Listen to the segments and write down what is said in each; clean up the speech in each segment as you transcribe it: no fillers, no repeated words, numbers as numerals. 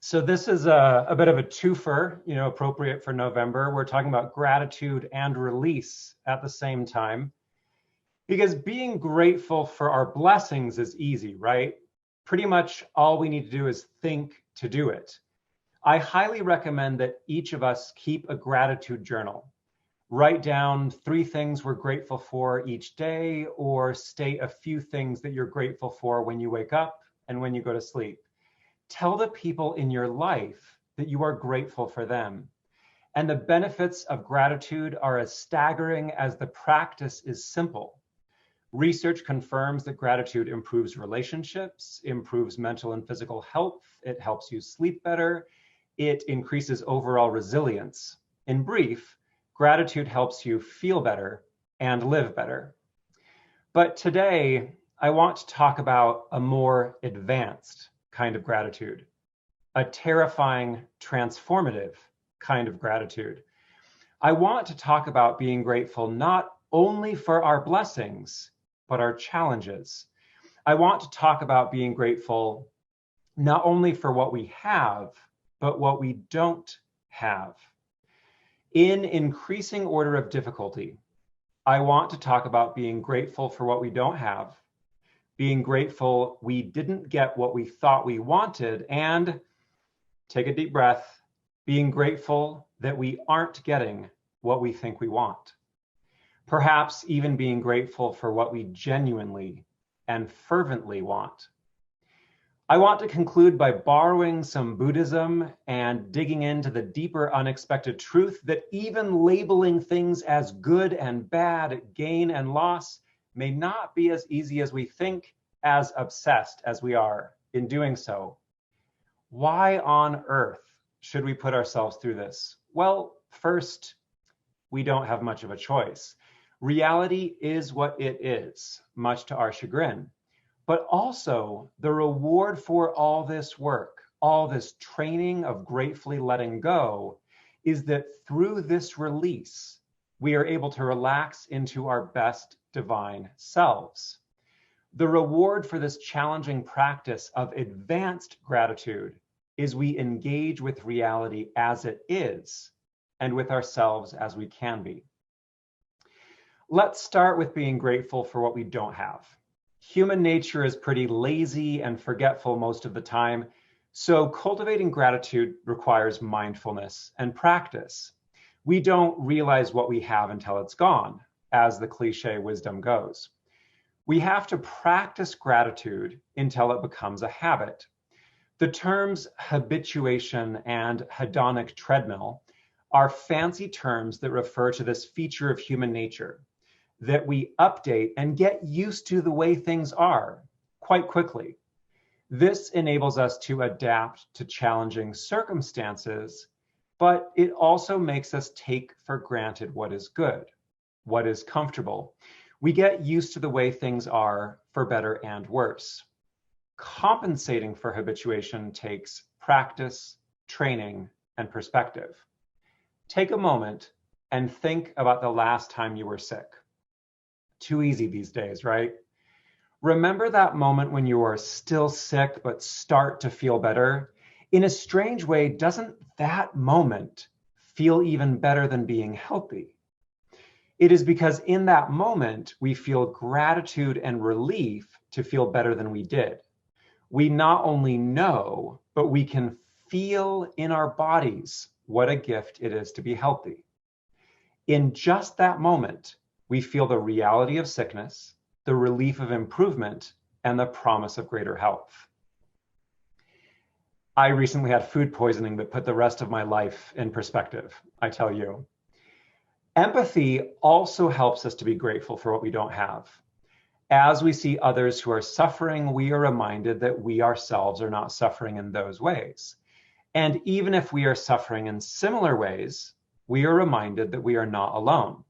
So this is a bit of a twofer, appropriate for November. We're talking about gratitude and release at the same time, because being grateful for our blessings is easy, right? Pretty much all we need to do is think to do it. I highly recommend that each of us keep a gratitude journal. Write down 3 things we're grateful for each day, or state a few things that you're grateful for when you wake up and when you go to sleep. Tell the people in your life that you are grateful for them. And the benefits of gratitude are as staggering as the practice is simple. Research confirms that gratitude improves relationships, improves mental and physical health. It helps you sleep better. It increases overall resilience. In brief, gratitude helps you feel better and live better. But today, I want to talk about a more advanced kind of gratitude, a terrifying, transformative kind of gratitude. I want to talk about being grateful not only for our blessings, but our challenges. I want to talk about being grateful not only for what we have, but what we don't have. In increasing order of difficulty, I want to talk about being grateful for what we don't have, being grateful we didn't get what we thought we wanted, and take a deep breath, being grateful that we aren't getting what we think we want. Perhaps even being grateful for what we genuinely and fervently want. I want to conclude by borrowing some Buddhism and digging into the deeper unexpected truth that even labeling things as good and bad, gain and loss, may not be as easy as we think, as obsessed as we are in doing so. Why on earth should we put ourselves through this? Well, first, we don't have much of a choice. Reality is what it is, much to our chagrin. But also, the reward for all this work, all this training of gratefully letting go, is that through this release, we are able to relax into our best divine selves. The reward for this challenging practice of advanced gratitude is we engage with reality as it is and with ourselves as we can be. Let's start with being grateful for what we don't have. Human nature is pretty lazy and forgetful most of the time, so cultivating gratitude requires mindfulness and practice. We don't realize what we have until it's gone, as the cliche wisdom goes. We have to practice gratitude until it becomes a habit. The terms habituation and hedonic treadmill are fancy terms that refer to this feature of human nature, that we update and get used to the way things are quite quickly. This enables us to adapt to challenging circumstances, but it also makes us take for granted what is good, what is comfortable. We get used to the way things are, for better and worse. Compensating for habituation takes practice, training, and perspective. Take a moment and think about the last time you were sick. Too easy these days, right? Remember that moment when you are still sick but start to feel better? In a strange way, doesn't that moment feel even better than being healthy? It is because in that moment, we feel gratitude and relief to feel better than we did. We not only know, but we can feel in our bodies what a gift it is to be healthy. In just that moment, we feel the reality of sickness, the relief of improvement, and the promise of greater health. I recently had food poisoning that put the rest of my life in perspective, I tell you. Empathy also helps us to be grateful for what we don't have. As we see others who are suffering, we are reminded that we ourselves are not suffering in those ways. And even if we are suffering in similar ways, we are reminded that we are not alone.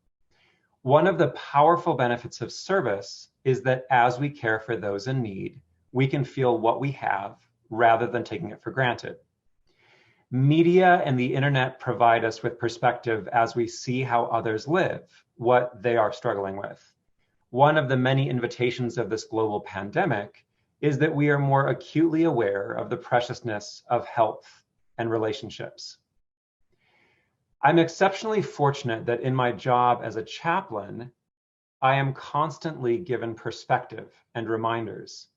One of the powerful benefits of service is that as we care for those in need, we can feel what we have rather than taking it for granted. Media and the internet provide us with perspective as we see how others live, what they are struggling with. One of the many invitations of this global pandemic is that we are more acutely aware of the preciousness of health and relationships. I'm exceptionally fortunate that in my job as a chaplain, I am constantly given perspective and reminders.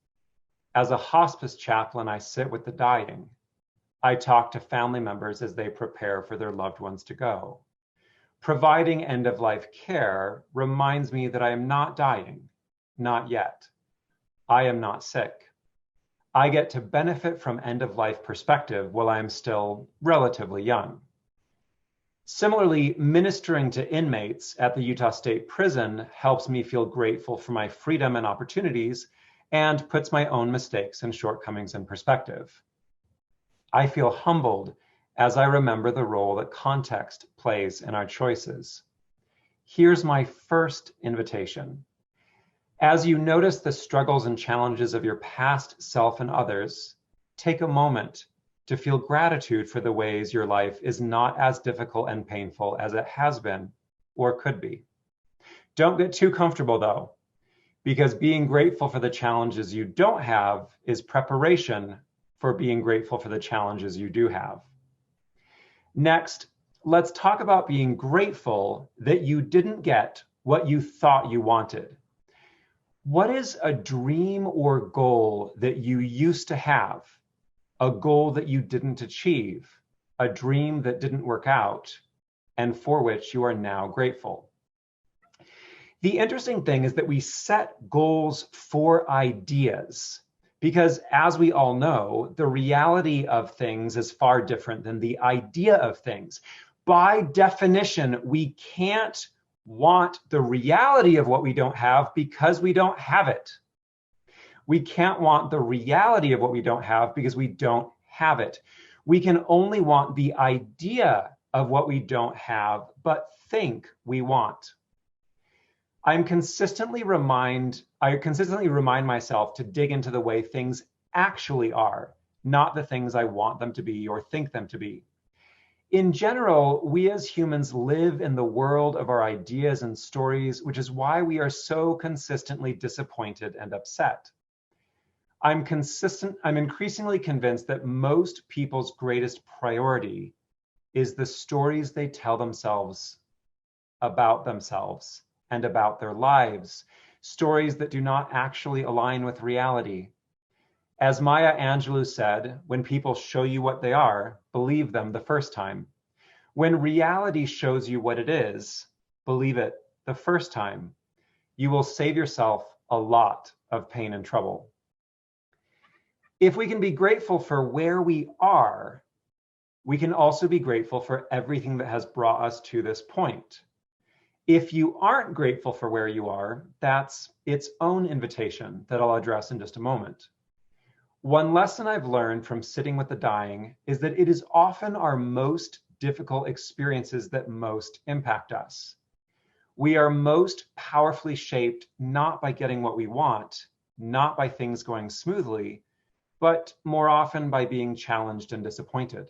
As a hospice chaplain, I sit with the dying. I talk to family members as they prepare for their loved ones to go. Providing end-of-life care reminds me that I am not dying, not yet. I am not sick. I get to benefit from end-of-life perspective while I am still relatively young. Similarly, ministering to inmates at the Utah State Prison helps me feel grateful for my freedom and opportunities and puts my own mistakes and shortcomings in perspective. I feel humbled as I remember the role that context plays in our choices. Here's my first invitation. As you notice the struggles and challenges of your past self and others, take a moment to feel gratitude for the ways your life is not as difficult and painful as it has been or could be. Don't get too comfortable though, because being grateful for the challenges you don't have is preparation for being grateful for the challenges you do have. Next, let's talk about being grateful that you didn't get what you thought you wanted. What is a dream or goal that you used to have? A goal that you didn't achieve, a dream that didn't work out, and for which you are now grateful. The interesting thing is that we set goals for ideas, because as we all know, the reality of things is far different than the idea of things. By definition, we can't want the reality of what we don't have because we don't have it. We can't want the reality of what we don't have because we don't have it. We can only want the idea of what we don't have, but think we want. I consistently remind myself to dig into the way things actually are, not the things I want them to be or think them to be. In general, we as humans live in the world of our ideas and stories, which is why we are so consistently disappointed and upset. I'm increasingly convinced that most people's greatest priority is the stories they tell themselves and about their lives, stories that do not actually align with reality. As Maya Angelou said, when people show you what they are, believe them the first time. When reality shows you what it is, believe it the first time. You will save yourself a lot of pain and trouble. If we can be grateful for where we are, we can also be grateful for everything that has brought us to this point. If you aren't grateful for where you are, that's its own invitation that I'll address in just a moment. One lesson I've learned from sitting with the dying is that it is often our most difficult experiences that most impact us. We are most powerfully shaped not by getting what we want, not by things going smoothly, but more often by being challenged and disappointed.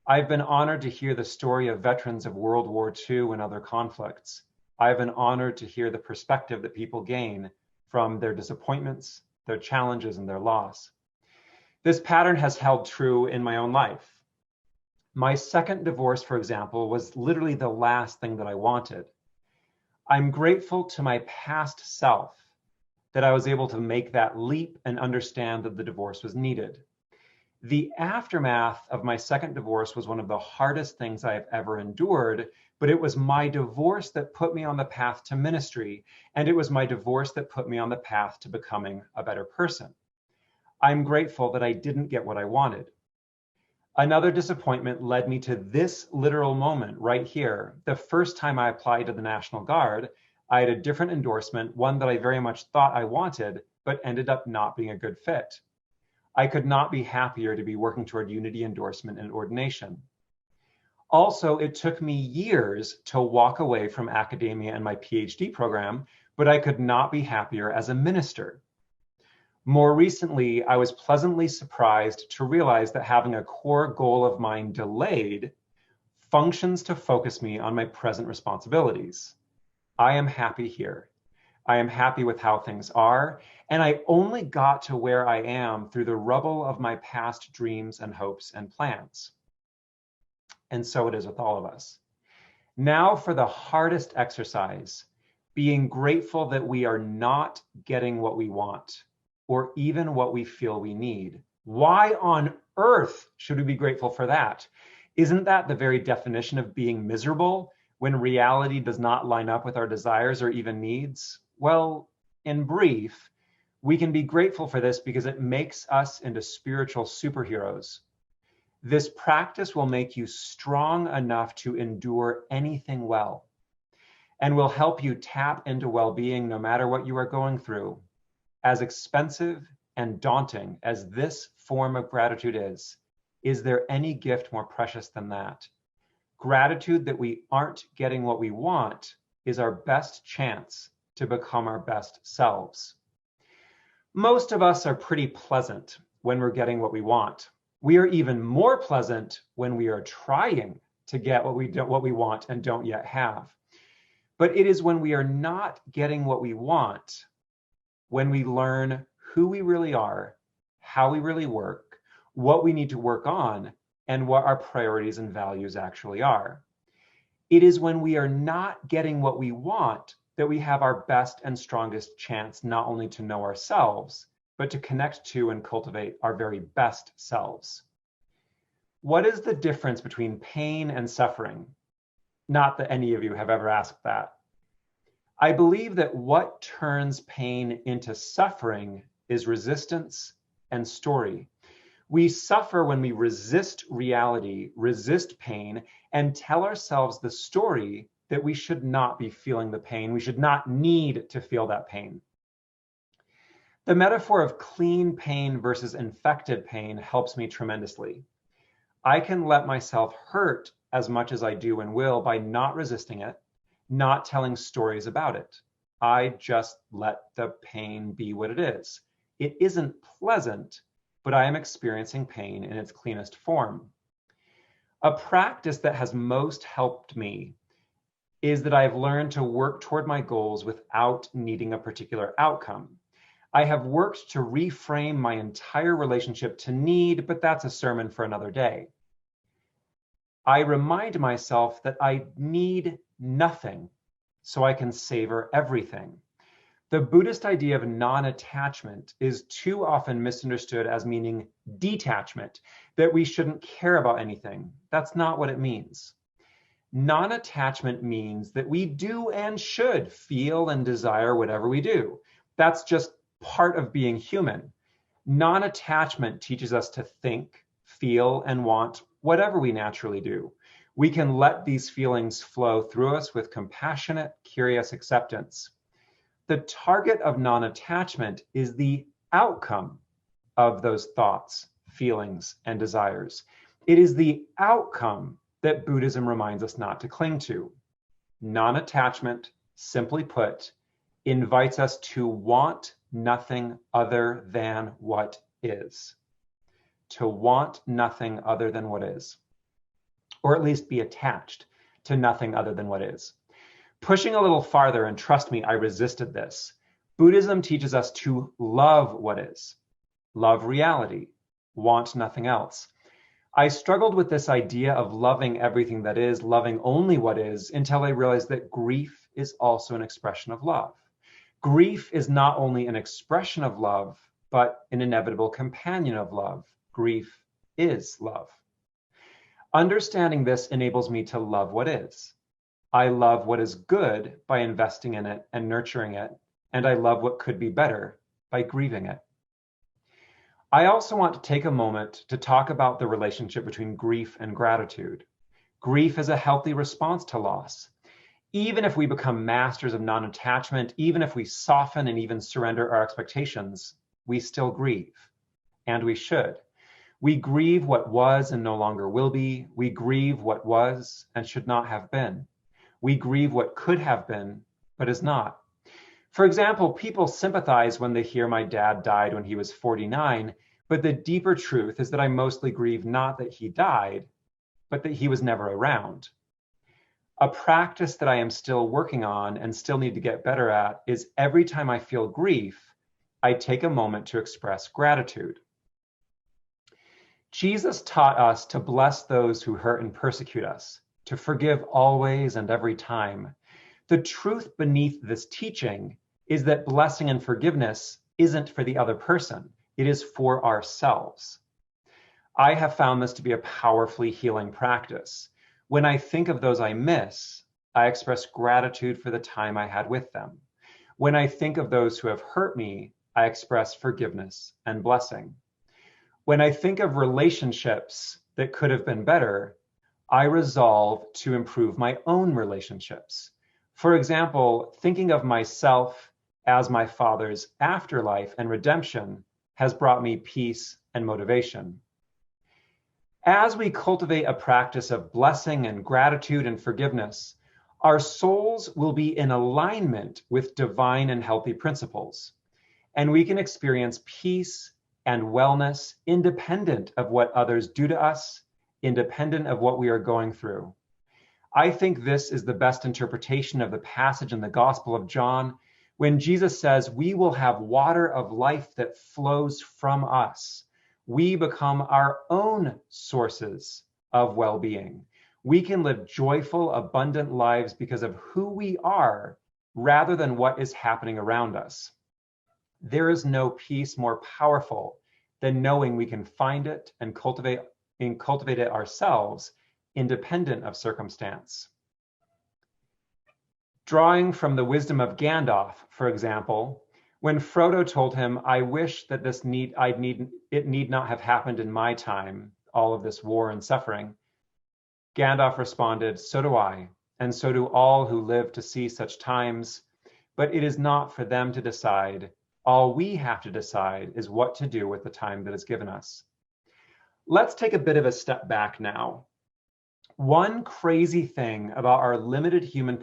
I've been honored to hear the story of veterans of World War II and other conflicts. I've been honored to hear the perspective that people gain from their disappointments, their challenges, and their loss. This pattern has held true in my own life. My second divorce, for example, was literally the last thing that I wanted. I'm grateful to my past self that I was able to make that leap and understand that the divorce was needed. The aftermath of my second divorce was one of the hardest things I have ever endured, but it was my divorce that put me on the path to ministry, and it was my divorce that put me on the path to becoming a better person. I'm grateful that I didn't get what I wanted. Another disappointment led me to this literal moment right here. The first time I applied to the National Guard, I had a different endorsement, one that I very much thought I wanted, but ended up not being a good fit. I could not be happier to be working toward unity endorsement and ordination. Also, it took me years to walk away from academia and my PhD program, but I could not be happier as a minister. More recently, I was pleasantly surprised to realize that having a core goal of mine delayed functions to focus me on my present responsibilities. I am happy here. I am happy with how things are, and I only got to where I am through the rubble of my past dreams and hopes and plans. And so it is with all of us. Now for the hardest exercise, being grateful that we are not getting what we want or even what we feel we need. Why on earth should we be grateful for that? Isn't that the very definition of being miserable when reality does not line up with our desires or even needs? Well, in brief, we can be grateful for this because it makes us into spiritual superheroes. This practice will make you strong enough to endure anything well and will help you tap into well-being no matter what you are going through. As expensive and daunting as this form of gratitude is there any gift more precious than that? Gratitude that we aren't getting what we want is our best chance to become our best selves. Most of us are pretty pleasant when we're getting what we want. We are even more pleasant when we are trying to get what we want and don't yet have. But it is when we are not getting what we want, when we learn who we really are, how we really work, what we need to work on, and what our priorities and values actually are. It is when we are not getting what we want that we have our best and strongest chance not only to know ourselves, but to connect to and cultivate our very best selves. What is the difference between pain and suffering? Not that any of you have ever asked that. I believe that what turns pain into suffering is resistance and story. We suffer when we resist reality, resist pain, and tell ourselves the story that we should not be feeling the pain. We should not need to feel that pain. The metaphor of clean pain versus infected pain helps me tremendously. I can let myself hurt as much as I do and will by not resisting it, not telling stories about it. I just let the pain be what it is. It isn't pleasant, but I am experiencing pain in its cleanest form. A practice that has most helped me is that I've learned to work toward my goals without needing a particular outcome. I have worked to reframe my entire relationship to need, but that's a sermon for another day. I remind myself that I need nothing so I can savor everything. The Buddhist idea of non-attachment is too often misunderstood as meaning detachment, that we shouldn't care about anything. That's not what it means. Non-attachment means that we do and should feel and desire whatever we do. That's just part of being human. Non-attachment teaches us to think, feel, and want whatever we naturally do. We can let these feelings flow through us with compassionate, curious acceptance. The target of non-attachment is the outcome of those thoughts, feelings, and desires. It is the outcome that Buddhism reminds us not to cling to. Non-attachment, simply put, invites us to want nothing other than what is. To want nothing other than what is. Or at least be attached to nothing other than what is. Pushing a little farther, and trust me, I resisted this. Buddhism teaches us to love what is, love reality, want nothing else. I struggled with this idea of loving everything that is, loving only what is, until I realized that grief is also an expression of love. Grief is not only an expression of love, but an inevitable companion of love. Grief is love. Understanding this enables me to love what is. I love what is good by investing in it and nurturing it, and I love what could be better by grieving it. I also want to take a moment to talk about the relationship between grief and gratitude. Grief is a healthy response to loss. Even if we become masters of non-attachment, even if we soften and even surrender our expectations, we still grieve, and we should. We grieve what was and no longer will be. We grieve what was and should not have been. We grieve what could have been, but is not. For example, people sympathize when they hear my dad died when he was 49, but the deeper truth is that I mostly grieve not that he died, but that he was never around. A practice that I am still working on and still need to get better at is every time I feel grief, I take a moment to express gratitude. Jesus taught us to bless those who hurt and persecute us, to forgive always and every time. The truth beneath this teaching is that blessing and forgiveness isn't for the other person, it is for ourselves. I have found this to be a powerfully healing practice. When I think of those I miss, I express gratitude for the time I had with them. When I think of those who have hurt me, I express forgiveness and blessing. When I think of relationships that could have been better, I resolve to improve my own relationships. For example, thinking of myself as my Father's afterlife and redemption has brought me peace and motivation. As we cultivate a practice of blessing and gratitude and forgiveness, our souls will be in alignment with divine and healthy principles, and we can experience peace and wellness independent of what others do to us, independent of what we are going through. I think this is the best interpretation of the passage in the Gospel of John when Jesus says, we will have water of life that flows from us. We become our own sources of well-being. We can live joyful, abundant lives because of who we are rather than what is happening around us. There is no peace more powerful than knowing we can find it and cultivate it ourselves, independent of circumstance. Drawing from the wisdom of Gandalf, for example, when Frodo told him, I wish that it need not have happened in my time, all of this war and suffering, Gandalf responded, so do I, and so do all who live to see such times, but it is not for them to decide. All we have to decide is what to do with the time that is given us. Let's take a bit of a step back now. One crazy thing about our limited human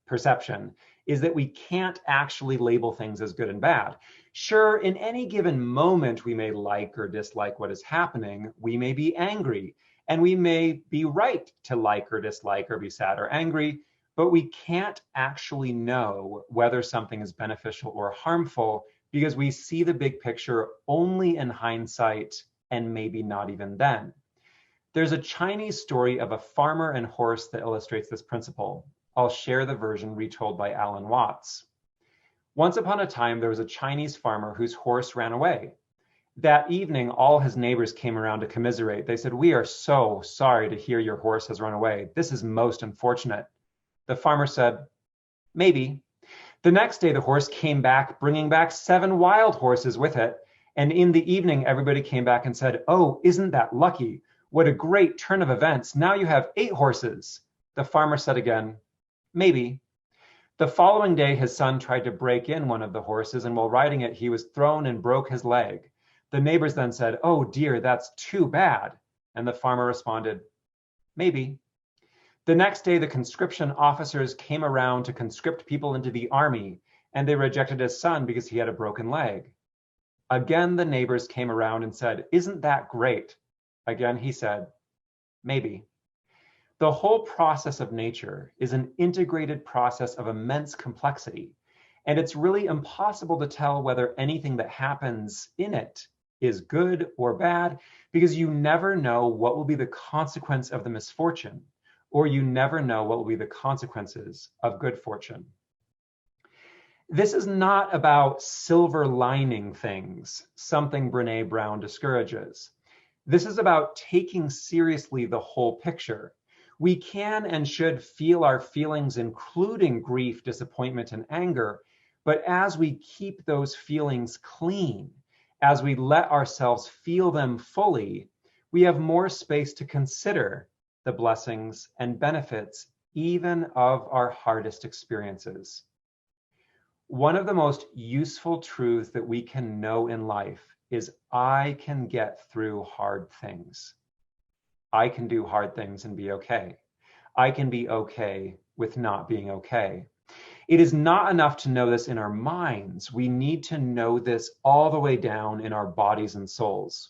perception is that we can't actually label things as good and bad. Sure, in any given moment, we may like or dislike what is happening. We may be angry, and we may be right to like or dislike or be sad or angry, but we can't actually know whether something is beneficial or harmful because we see the big picture only in hindsight and maybe not even then. There's a Chinese story of a farmer and horse that illustrates this principle. I'll share the version retold by Alan Watts. Once upon a time, there was a Chinese farmer whose horse ran away. That evening, all his neighbors came around to commiserate. They said, we are so sorry to hear your horse has run away. This is most unfortunate. The farmer said, maybe. The next day, the horse came back, bringing back 7 wild horses with it. And in the evening, everybody came back and said, oh, isn't that lucky? What a great turn of events. Now you have 8 horses. The farmer said again, maybe. The following day, his son tried to break in one of the horses, and while riding it, he was thrown and broke his leg. The neighbors then said, oh dear, that's too bad. And the farmer responded, maybe. The next day, the conscription officers came around to conscript people into the army, and they rejected his son because he had a broken leg. Again, the neighbors came around and said, isn't that great? Again, he said, maybe. The whole process of nature is an integrated process of immense complexity, and it's really impossible to tell whether anything that happens in it is good or bad, because you never know what will be the consequence of the misfortune, or you never know what will be the consequences of good fortune. This is not about silver lining things, something Brené Brown discourages. This is about taking seriously the whole picture. We can and should feel our feelings, including grief, disappointment, and anger, but as we keep those feelings clean, as we let ourselves feel them fully, we have more space to consider the blessings and benefits even of our hardest experiences. One of the most useful truths that we can know in life is I can get through hard things. I can do hard things and be okay. I can be okay with not being okay. It is not enough to know this in our minds. We need to know this all the way down in our bodies and souls.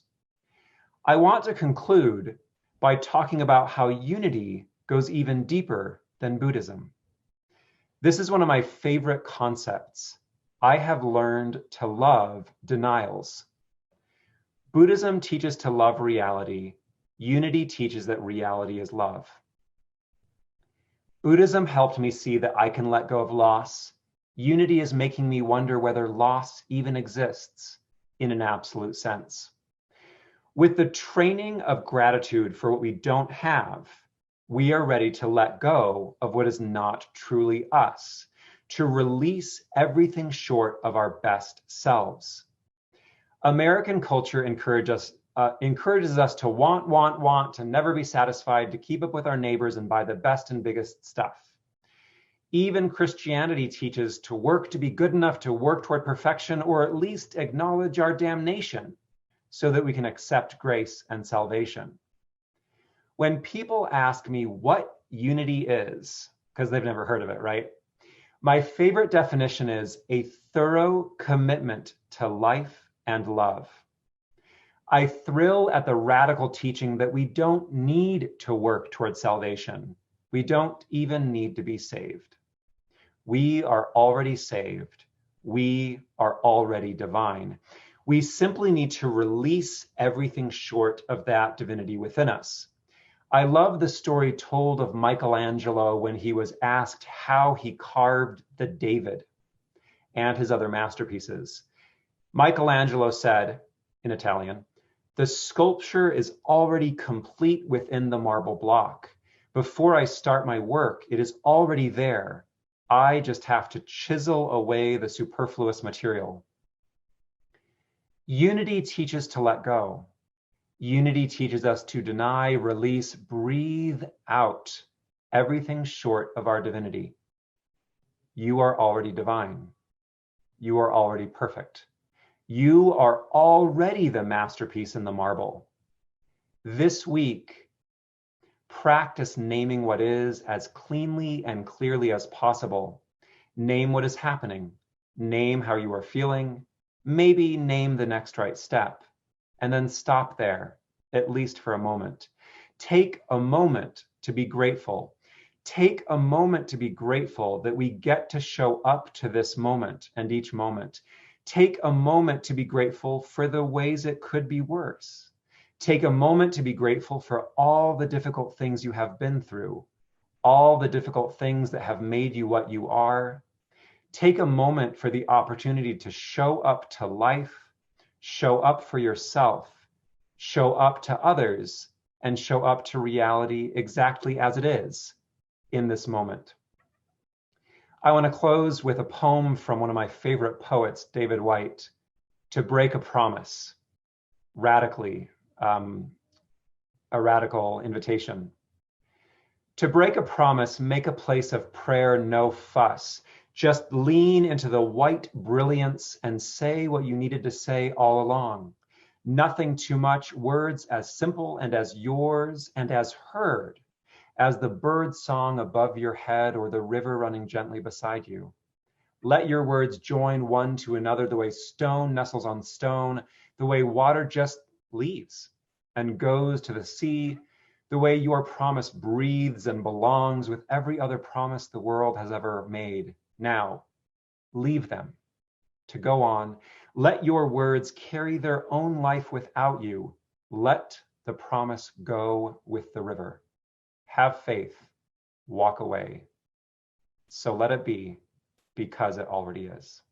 I want to conclude by talking about how unity goes even deeper than Buddhism. This is one of my favorite concepts. I have learned to love denials. Buddhism teaches to love reality. Unity teaches that reality is love. Buddhism helped me see that I can let go of loss. Unity is making me wonder whether loss even exists in an absolute sense. With the training of gratitude for what we don't have, we are ready to let go of what is not truly us, to release everything short of our best selves. American culture encourages us to want, to never be satisfied, to keep up with our neighbors and buy the best and biggest stuff. Even Christianity teaches to work to be good enough to work toward perfection, or at least acknowledge our damnation so that we can accept grace and salvation. When people ask me what unity is, because they've never heard of it, right? My favorite definition is a thorough commitment to life and love. I thrill at the radical teaching that we don't need to work toward salvation. We don't even need to be saved. We are already saved. We are already divine. We simply need to release everything short of that divinity within us. I love the story told of Michelangelo when he was asked how he carved the David and his other masterpieces. Michelangelo said, in Italian, "The sculpture is already complete within the marble block. Before I start my work, it is already there. I just have to chisel away the superfluous material." Unity teaches to let go. Unity teaches us to deny, release, breathe out everything short of our divinity. You are already divine. You are already perfect. You are already the masterpiece in the marble. This week, practice naming what is as cleanly and clearly as possible. Name what is happening. Name how you are feeling. Maybe name the next right step. And then stop there, at least for a moment. Take a moment to be grateful. Take a moment to be grateful that we get to show up to this moment and each moment. Take a moment to be grateful for the ways it could be worse. Take a moment to be grateful for all the difficult things you have been through, all the difficult things that have made you what you are. Take a moment for the opportunity to show up to life, show up for yourself, show up to others, and show up to reality exactly as it is in this moment. I want to close with a poem from one of my favorite poets, David Whyte, "To Break a Promise," radically, a radical invitation. To break a promise, make a place of prayer, no fuss. Just lean into the white brilliance and say what you needed to say all along. Nothing too much, words as simple and as yours and as heard as the bird song above your head or the river running gently beside you. Let your words join one to another the way stone nestles on stone, the way water just leaves and goes to the sea, the way your promise breathes and belongs with every other promise the world has ever made. Now, leave them to go on. Let your words carry their own life without you. Let the promise go with the river. Have faith, walk away. So let it be, because it already is.